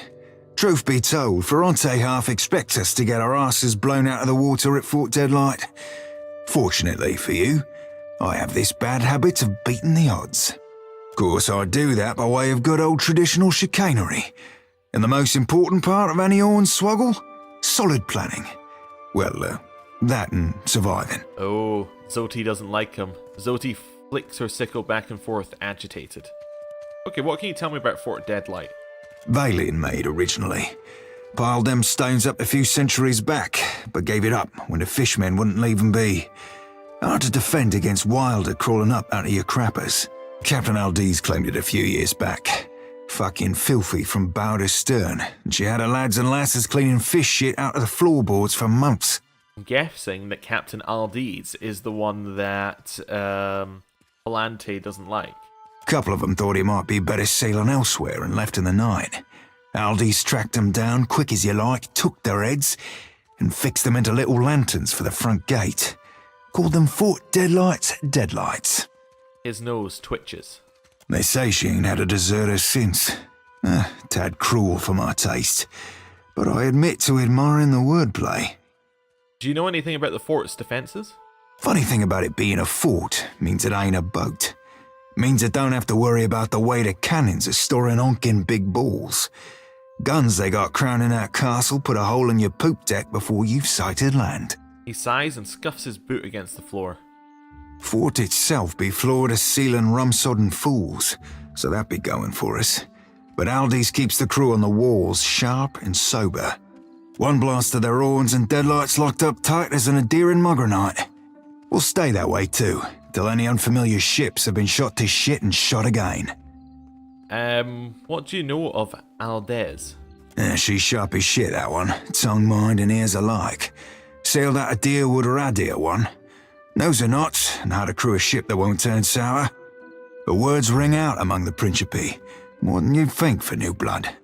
Truth be told, Ferrante half expects us to get our asses blown out of the water at Fort Deadlight. Fortunately for you, I have this bad habit of beating the odds. Of course, I do that by way of good old traditional chicanery. And the most important part of any hornswoggle? Solid planning. Well, that and surviving. Oh, Zoti doesn't like him. Zoti flicks her sickle back and forth, agitated. Okay, what can you tell me about Fort Deadlight? Vailin made originally. Piled them stones up a few centuries back, but gave it up when the fishmen wouldn't leave them be. Hard to defend against Wilder crawling up out of your crappers. Captain Aldiz claimed it a few years back. Fucking filthy from bow to stern, and she had her lads and lasses cleaning fish shit out of the floorboards for months. I'm guessing that Captain Aldiz is the one that Palante doesn't like. A couple of them thought he might be better sailing elsewhere and left in the night. Aldiz tracked them down quick as you like, took their heads, and fixed them into little lanterns for the front gate. Called them Fort Deadlight's Deadlights. His nose twitches. They say she ain't had a deserter since. Tad cruel for my taste, but I admit to admiring the wordplay. Do you know anything about the fort's defenses? Funny thing about it being a fort means it ain't a boat. Means it don't have to worry about the way the cannons are storing honking big balls. Guns they got crowning that castle put a hole in your poop deck before you've sighted land. He sighs and scuffs his boot against the floor. Fort itself be floor to ceiling rum-sodden fools, so that be going for us. But Aldi's keeps the crew on the walls sharp and sober. One blast of their horns and Deadlight's locked up tight as an adhering mugranite. We'll stay that way too, till any unfamiliar ships have been shot to shit and shot again. What do you know of Aldez? She's sharp as shit, that one. Tongue, mind, and ears alike. Sailed out of Deerwood or Adir one. Knows her knots and how to crew a ship that won't turn sour. The words ring out among the Principi, more than you'd think for new blood.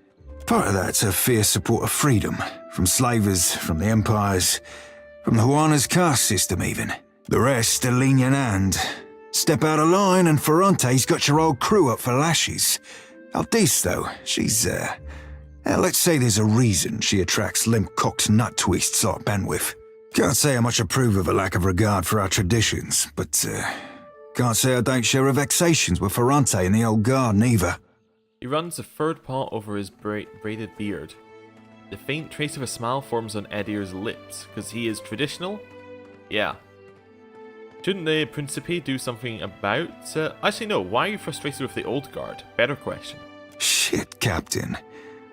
Part of that's her fierce support of freedom, from slavers, from the empires, from the Juana's caste system even. The rest a lenient hand. Step out of line and Ferrante's got your old crew up for lashes. Aldiz, though, she's, let's say there's a reason she attracts limp-cocked nut twists like Benwith. Can't say I much approve of a lack of regard for our traditions, but, can't say I don't share her vexations with Ferrante and the old guard neither. He runs a third paw over his braided beard. The faint trace of a smile forms on Edir's lips, because he is traditional? Yeah. Shouldn't the Principi do something about... actually no, why are you frustrated with the old guard? Better question. Shit, Captain.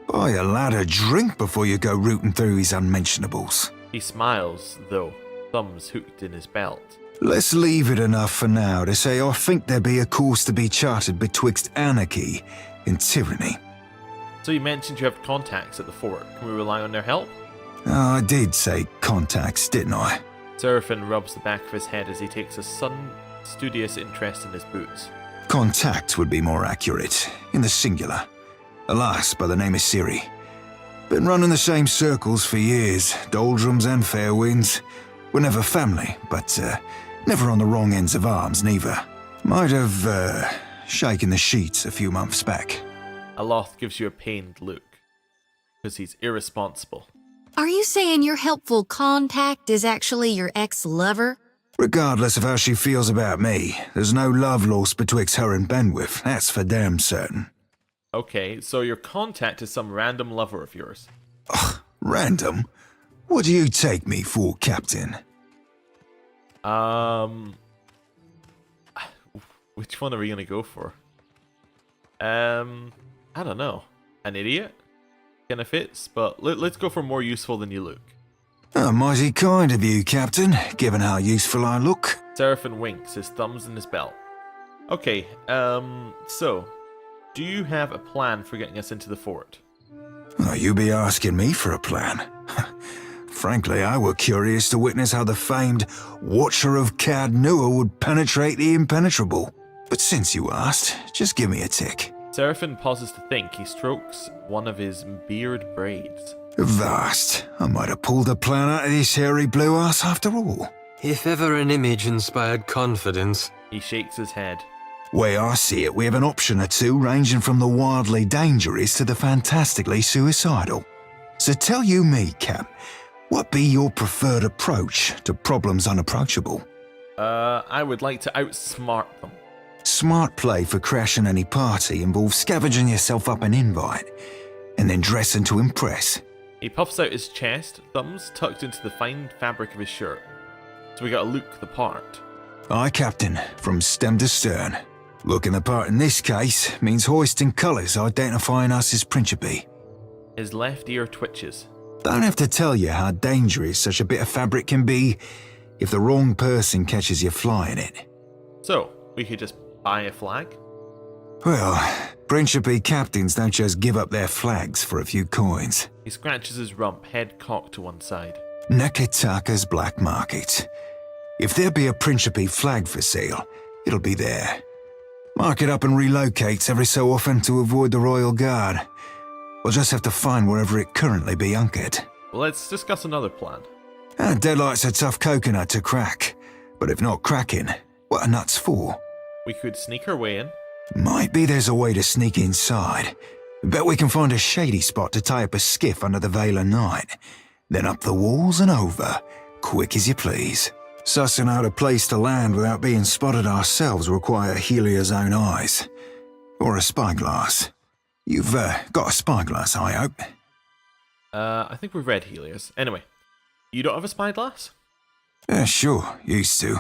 Buy a lad a drink before you go rooting through his unmentionables. He smiles, though, thumbs hooked in his belt. Let's leave it enough for now to say I think there be a course to be charted betwixt anarchy and tyranny. So you mentioned you have contacts at the fort. Can we rely on their help? I did say contacts, didn't I? Seraphin rubs the back of his head as he takes a sudden, studious interest in his boots. Contact would be more accurate, in the singular. A lass by the name of Ciri. Been running the same circles for years, doldrums and fair winds. We're never family, but never on the wrong ends of arms neither. Might have shaken the sheets a few months back. Aloth gives you a pained look, because he's irresponsible. Are you saying your helpful contact is actually your ex-lover? Regardless of how she feels about me, there's no love lost betwixt her and Benwith, that's for damn certain. Okay, so your contact is some random lover of yours. Ugh, random? What do you take me for, Captain? Which one are we gonna go for? I don't know. An idiot? Kinda fits, but let's go for more useful than you look. Oh, mighty kind of you, Captain, given how useful I look. Seraphin winks, his thumbs in his belt. Okay, so, do you have a plan for getting us into the fort? Oh, you be asking me for a plan? Frankly, I were curious to witness how the famed Watcher of Cad Nua would penetrate the impenetrable. But since you asked, just give me a tick. Seraphin pauses to think. He strokes one of his beard braids. Vast. I might have pulled a plan out of this hairy blue ass after all. If ever an image inspired confidence. He shakes his head. Way I see it, we have an option or two ranging from the wildly dangerous to the fantastically suicidal. So tell you me, Cap, what be your preferred approach to problems unapproachable? I would like to outsmart them. Smart play for crashing any party involves scavenging yourself up an invite, and then dressing to impress. He puffs out his chest, thumbs tucked into the fine fabric of his shirt. So we gotta look the part. Aye, Captain, from stem to stern. Looking the part in this case means hoisting colours identifying us as Principi. His left ear twitches. Don't have to tell you how dangerous such a bit of fabric can be if the wrong person catches you flying it. So, we could just buy a flag? Well, Principi captains don't just give up their flags for a few coins. He scratches his rump, head cocked to one side. Nekitaka's black market. If there be a Principi flag for sale, it'll be there. Mark it up and relocates every so often to avoid the Royal Guard. We'll just have to find wherever it currently be anchored. Well, let's discuss another plan. Deadlight's a tough coconut to crack, but if not cracking, what are nuts for? We could sneak our way in. Might be there's a way to sneak inside. Bet we can find a shady spot to tie up a skiff under the veil of night. Then up the walls and over, quick as you please. Sussing out a place to land without being spotted ourselves will require Helia's own eyes. Or a spyglass. You've got a spyglass, I hope? I think we've read Helios. Anyway, you don't have a spyglass? Yeah, sure, used to.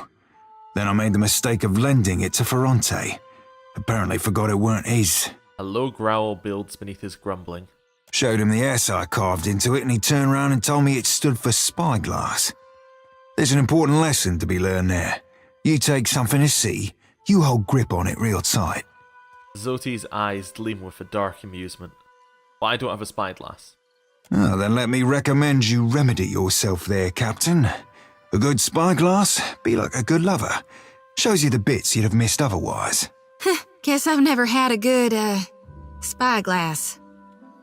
Then I made the mistake of lending it to Ferrante. Apparently forgot it weren't his. A low growl builds beneath his grumbling. Showed him the S I carved into it and he turned round and told me it stood for spyglass. There's an important lesson to be learned there. You take something to see, you hold grip on it real tight. Zoti's eyes gleam with a dark amusement. But I don't have a spyglass. Oh, then let me recommend you remedy yourself there, Captain. A good spyglass be like a good lover. Shows you the bits you'd have missed otherwise. Guess I've never had a good, spyglass.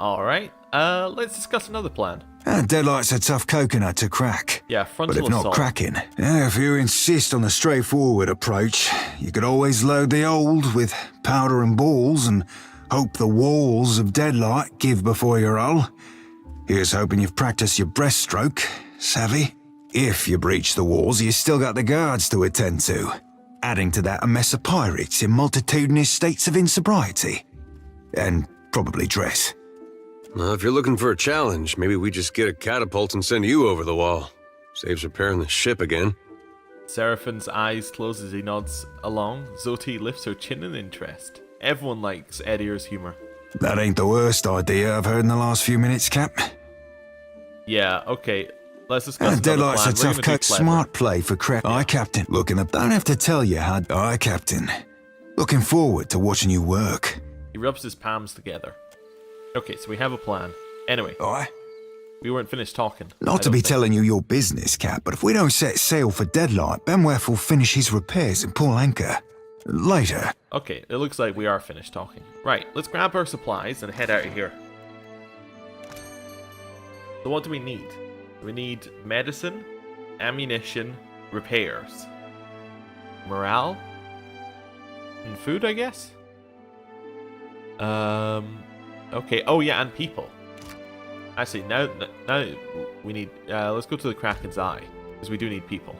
Alright, let's discuss another plan. Deadlight's a tough coconut to crack. Yeah, But frontal if not assault. cracking, if you insist on the straightforward approach, you could always load the old with powder and balls and hope the walls of Deadlight give before you roll. Here's hoping you've practiced your breaststroke, savvy? If you breach the walls, you still got the guards to attend to. Adding to that a mess of pirates in multitudinous states of insobriety. And Probably dress. Well, if you're looking for a challenge, maybe we just get a catapult and send you over the wall. Saves repairing the ship again. Seraphin's eyes close as he nods along. Zoti lifts her chin in interest. Everyone likes Edier's humor. That ain't the worst idea I've heard in the last few minutes, Cap. Yeah, okay. Let's discuss another Deadlight's plan. a We're tough gonna cut, do clever. smart play for crap. Aye, Captain. Looking up. Don't have to tell you how. Aye, Captain. Looking forward to watching you work. He rubs his palms together. Okay, so we have a plan. Anyway, Aye. we weren't finished talking. I Not to don't be think. telling you your business, Cap, but if we don't set sail for Deadlight, Benworth will finish his repairs and pull anchor. Later. Okay, it looks like we are finished talking. Right, let's grab our supplies and head out of here. So what do we need? We need medicine, ammunition, repairs, morale, and food, I guess? Okay, oh yeah, and people. Actually, now we need, let's go to the Kraken's Eye, because we do need people.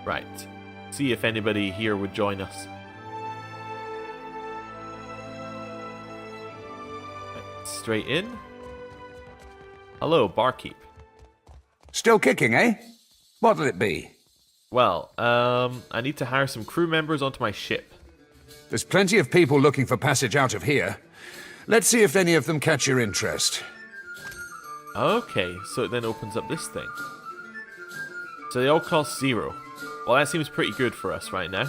Right. See if anybody here would join us. Right, straight in. Hello, barkeep. Still kicking, eh? What'll it be? Well, I need to hire some crew members onto my ship. There's plenty of people looking for passage out of here. Let's see if any of them catch your interest. Okay, so it then opens up this thing. So they all cost 0. Well, that seems pretty good for us right now.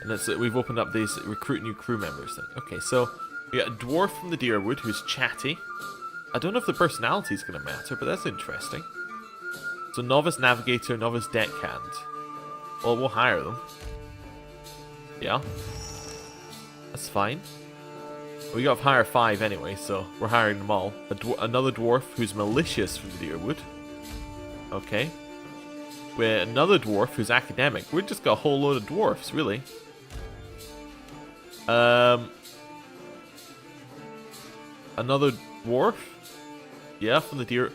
And that's it. We've opened up this recruit new crew members thing. Okay, so we got a dwarf from the Deerwood who's chatty. I don't know if the personality is going to matter, but that's interesting. So novice navigator, novice deckhand. Well, we'll hire them. Yeah. That's fine. We got to hire 5 anyway, so we're hiring them all. Another dwarf who's malicious from the Deerwood. Okay. With another dwarf who's academic. We've just got a whole load of dwarfs, really. Another dwarf? Yeah, from the deer.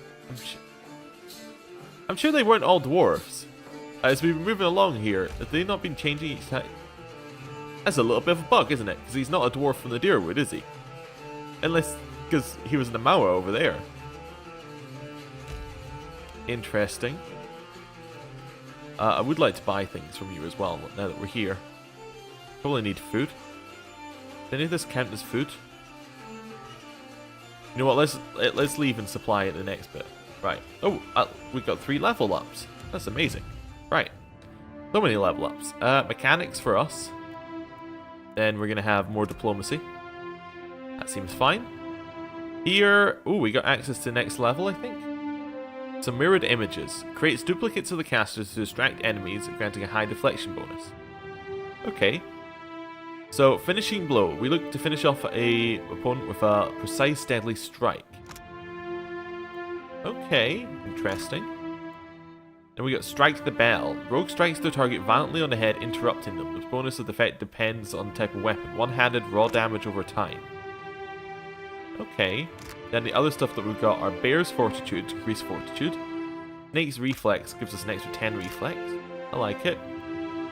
I'm sure they weren't all dwarfs. As we've been moving along here, have they not been changing each time? That's a little bit of a bug, isn't it? Because he's not a dwarf from the Deerwood, is he? Unless, because he was in the Maua over there. Interesting. I would like to buy things from you as well, now that we're here. Probably need food. Does any of this count as food? You know what, let's leave and supply it the next bit. Right. Oh, we got 3 level ups. That's amazing. Right. So many level ups. Mechanics for us. Then we're going to have more diplomacy. That seems fine. Here, oh, we got access to next level, I think. Some mirrored images. Creates duplicates of the casters to distract enemies, granting a high deflection bonus. Okay. So, finishing blow. We look to finish off a opponent with a precise deadly strike. Okay, interesting. Then we got strike the bell. Rogue strikes the target violently on the head, interrupting them. The bonus of the effect depends on the type of weapon. One-handed raw damage over time. Okay. Then the other stuff that we've got are Bear's Fortitude, increase Fortitude. Snake's Reflex gives us an extra 10 Reflex. I like it.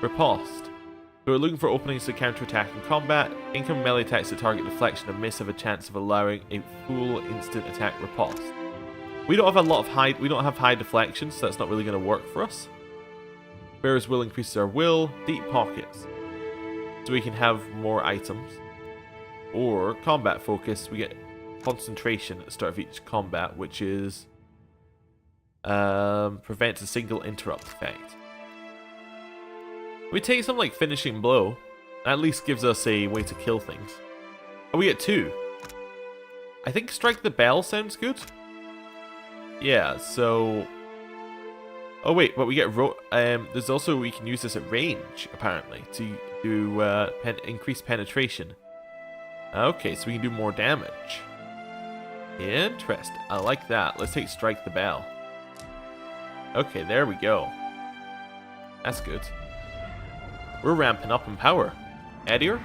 Riposte. So we're looking for openings to counterattack in combat. Incoming melee attacks that target deflection and miss have a chance of allowing a full instant attack riposte. We don't have a lot of high. We don't have high deflection, so that's not really going to work for us. Bear's Will increases our will. Deep Pockets, so we can have more items. Or combat focus. We get concentration at the start of each combat, which is prevents a single interrupt effect. We take something like finishing blow. At least gives us a way to kill things. Oh, we get 2. I think strike the bell sounds good. Yeah, so... Oh wait, but we get... there's also, we can use this at range, apparently, to do increase penetration. Okay, so we can do more damage. Interesting. I like that. Let's take strike the bell. Okay, there we go. That's good. We're ramping up in power. Edier?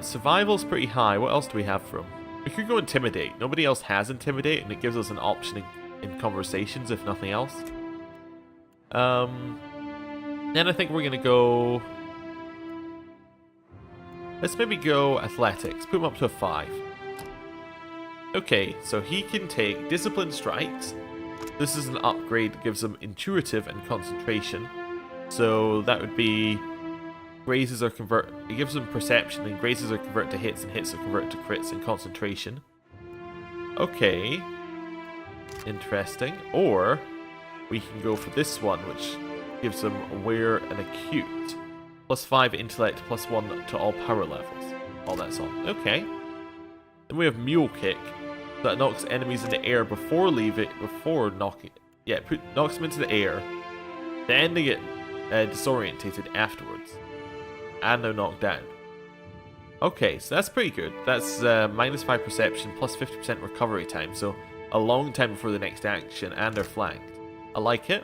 Survival's pretty high. What else do we have from? We could go Intimidate. Nobody else has Intimidate, and it gives us an option in conversations, if nothing else. Then I think we're going to go... Let's maybe go athletics. Put him up to a 5. Okay, so he can take discipline strikes. This is an upgrade that gives him intuitive and concentration. So that would be grazes are convert. It gives him perception, and grazes are convert to hits, and hits are convert to crits and concentration. Okay, interesting. Or we can go for this one, which gives him aware and acute. +5 intellect, +1 to all power levels. All that's on. Okay. Then we have mule kick. That knocks enemies in the air before knocking. Yeah, knocks them into the air. Then they get disorientated afterwards. And they're knocked down. Okay, so that's pretty good. That's -5 perception, +50% recovery time. So a long time before the next action, and they're flanked. I like it.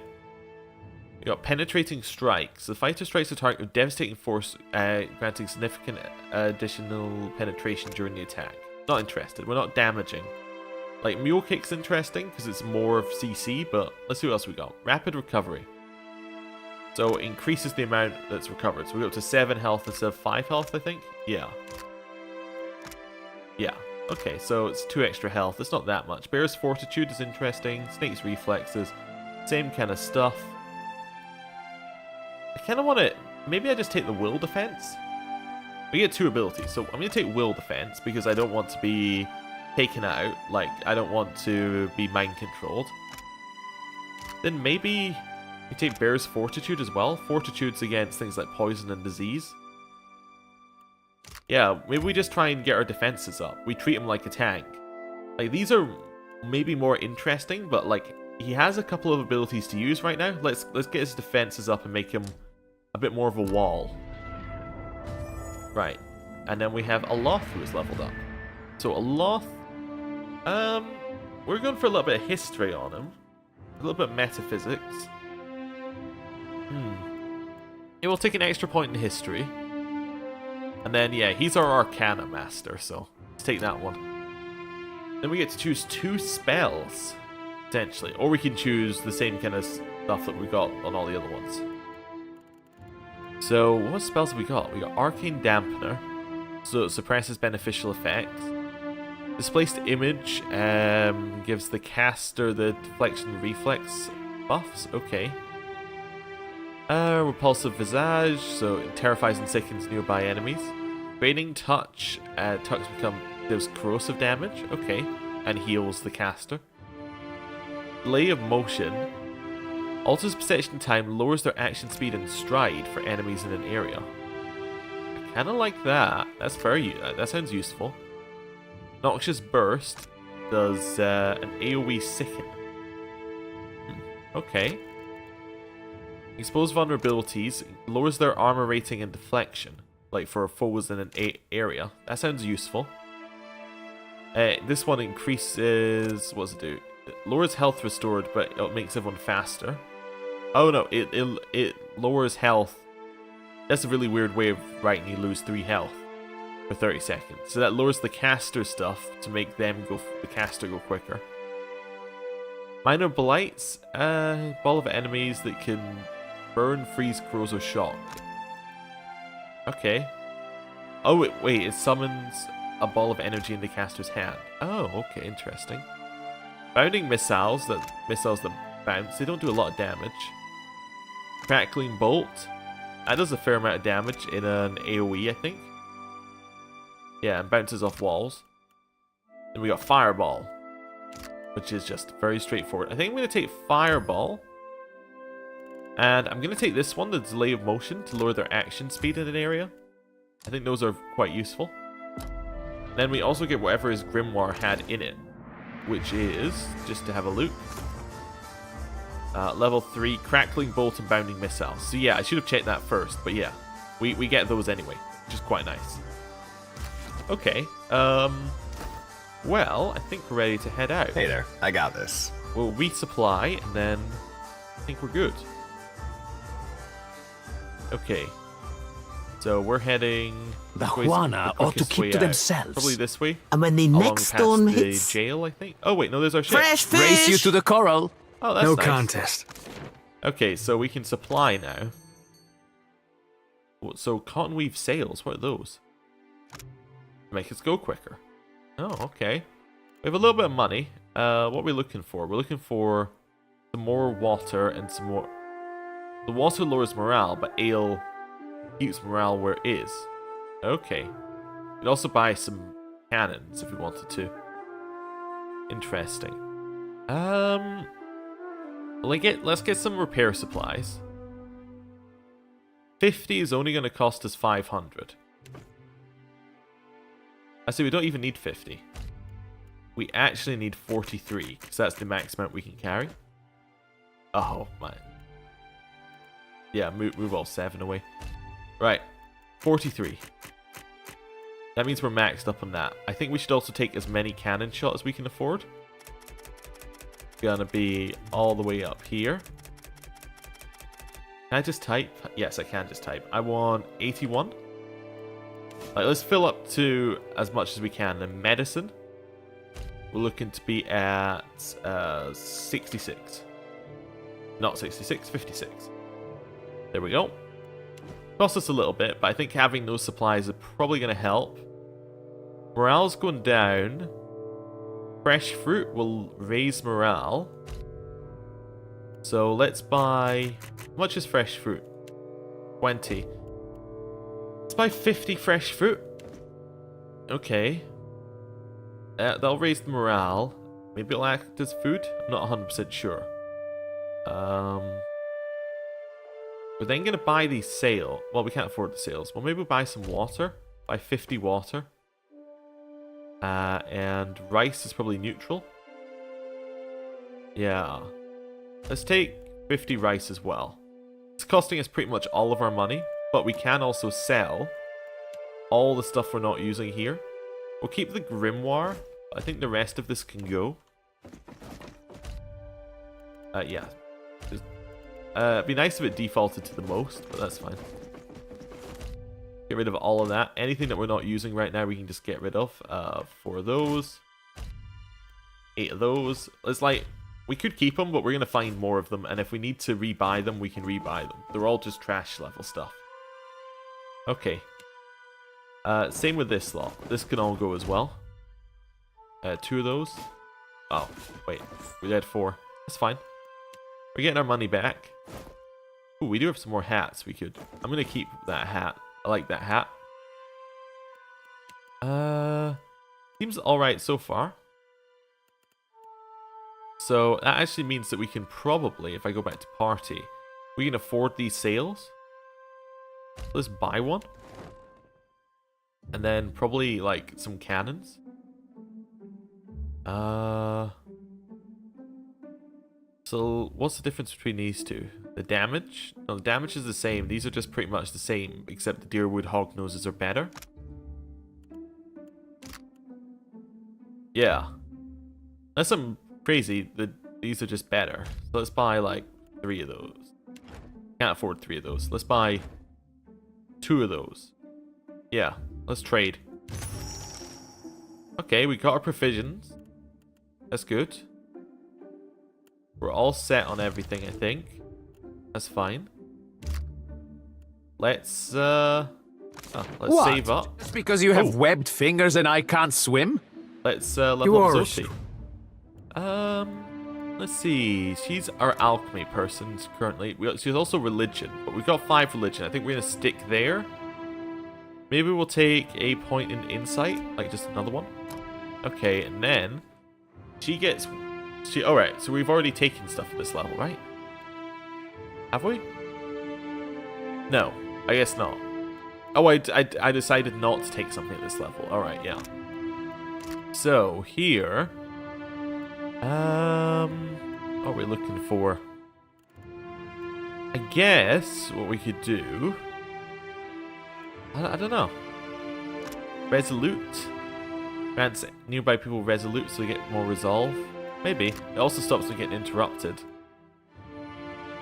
You got penetrating strikes. The fighter strikes a target with devastating force, granting significant additional penetration during the attack. Not interested. We're not damaging. Like, mule kick's interesting because it's more of CC, but let's see what else we got. Rapid recovery. So it increases the amount that's recovered. So we go up to 7 health instead of 5 health, I think. Yeah. Yeah. Okay, so it's 2 extra health. It's not that much. Bear's fortitude is interesting. Snake's reflexes. Same kind of stuff. I kind of want to... Maybe I just take the will defense. We get 2 abilities, so I'm going to take will defense because I don't want to be taken out. Like, I don't want to be mind controlled. Then maybe we take Bear's fortitude as well. Fortitude's against things like poison and disease. Yeah, maybe we just try and get our defenses up. We treat him like a tank. Like, these are maybe more interesting, but like, he has a couple of abilities to use right now. Let's get his defenses up and make him a bit more of a wall. Right. And then we have Aloth, who is leveled up. So Aloth, we're going for a little bit of history on him. A little bit of metaphysics. Yeah, we'll take an extra point in history. And then, yeah, he's our Arcana Master, so let's take that one. Then we get to choose 2 spells, potentially. Or we can choose the same kind of stuff that we got on all the other ones. So, what spells have we got? We got Arcane Dampener, so it suppresses beneficial effects. Displaced Image gives the caster the deflection reflex buffs. Okay. Repulsive Visage, so it terrifies and sickens nearby enemies. Draining Touch, touch deals corrosive damage. Okay. And heals the caster. Delay of Motion alters perception time, lowers their action speed and stride for enemies in an area. I kind of like that. That's that sounds useful. Noxious Burst does an AoE sicken. Okay. Expose vulnerabilities, lowers their armor rating and deflection, like for foes in an area. That sounds useful. This one increases... What does it do? It lowers health restored, but it makes everyone faster. Oh no, it lowers health. That's a really weird way of writing you lose 3 health for 30 seconds. So that lowers the caster stuff to make the caster go quicker. Minor Blights, ball of enemies that can burn, freeze, corrode, or shock. Okay. Oh wait, it summons a ball of energy in the caster's hand. Oh, okay, interesting. Bounding missiles that bounce, they don't do a lot of damage. Crackling Bolt, that does a fair amount of damage in an AoE, I think. Yeah, and bounces off walls. Then we got Fireball, which is just very straightforward. I think I'm going to take Fireball. And I'm going to take this one, the Delay of Motion, to lower their action speed in an area. I think those are quite useful. Then we also get whatever his Grimoire had in it, which is, just to have a look, level 3, Crackling Bolt and Bounding Missiles. So yeah, I should have checked that first, but yeah, we get those anyway, which is quite nice. Okay, well, I think we're ready to head out. Hey there, I got this. We'll resupply, and then I think we're good. Okay, so we're heading... The Juana ought to keep to themselves. Probably this way. And when the next storm hits... the jail, I think. Oh wait, no, there's our ship. Fresh fish! Race you to the coral. Oh, that's no nice. contest. Okay, so we can supply now. So cotton weave sails, what are those? Make us go quicker. Oh, okay. We have a little bit of money. What are we looking for? We're looking for some more water and some more... The water lowers morale, but ale keeps morale where it is. Okay. We'd also buy some cannons if we wanted to. Interesting. Let's get some repair supplies. 50 is only going to cost us 500. I say we don't even need 50. We actually need 43, because that's the max amount we can carry. Oh, man. Yeah, move all 7 away. Right, 43. That means we're maxed up on that. I think we should also take as many cannon shot as we can afford. Gonna be all the way up here. Can I just type? Yes, I can just type. I want 81. Like, let's fill up to as much as we can. And medicine, we're looking to be at 66. Not 66, 56. There we go. Cost us a little bit, but I think having those supplies are probably going to help. Morale's going down. Fresh fruit will raise morale. So let's buy... How much is fresh fruit? 20. Let's buy 50 fresh fruit. Okay. That'll raise the morale. Maybe it'll act as food? I'm not 100% sure. We're then going to buy these sail. Well, we can't afford the sails. Well, maybe we'll buy some water. Buy 50 water. And rice is probably neutral. Yeah. Let's take 50 rice as well. It's costing us pretty much all of our money, but we can also sell all the stuff we're not using here. We'll keep the grimoire. I think the rest of this can go. Yeah. It'd be nice if it defaulted to the most, but that's fine. Get rid of all of that. Anything that we're not using right now, we can just get rid of. 4 of those. 8 of those. It's like, we could keep them, but we're going to find more of them. And if we need to rebuy them, we can rebuy them. They're all just trash level stuff. Okay. Same with this lot. This can all go as well. 2 of those. Oh, wait. We had 4. That's fine. We're getting our money back. Ooh, we do have some more hats we could... I'm going to keep that hat. I like that hat. Seems alright so far. So that actually means that we can probably, if I go back to party, we can afford these sails. Let's buy one. And then probably like some cannons. So what's the difference between these two? The damage? No, the damage is the same. These are just pretty much the same, except the Deerwood Hognoses are better. Yeah. Unless I'm crazy, these are just better. So let's buy like 3 of those. Can't afford 3 of those. Let's buy 2 of those. Yeah, let's trade. Okay, we got our provisions. That's good. We're all set on everything, I think. That's fine. Let's save up. Just because you have webbed fingers and I can't swim? Let's level up Zoti. Let's see. She's our alchemy person currently. She's also religion, but we've got 5 religion. I think we're gonna stick there. Maybe we'll take a point in insight, like just another one. Okay, and then she gets... Alright, so we've already taken stuff at this level, right? Have we? No, I guess not. Oh, I decided not to take something at this level. Alright, yeah. So, here... what are we looking for? I guess what we could do... I don't know. Resolute? Grants nearby people resolute so they get more resolve. Maybe. It also stops them getting interrupted.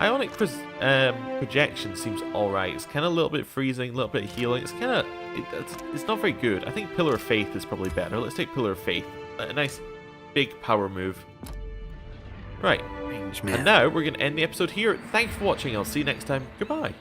Ionic projection seems alright. It's kind of a little bit freezing, a little bit healing. It's kind of... It's not very good. I think Pillar of Faith is probably better. Let's take Pillar of Faith. A nice big power move. Right. And now we're going to end the episode here. Thanks for watching. I'll see you next time. Goodbye.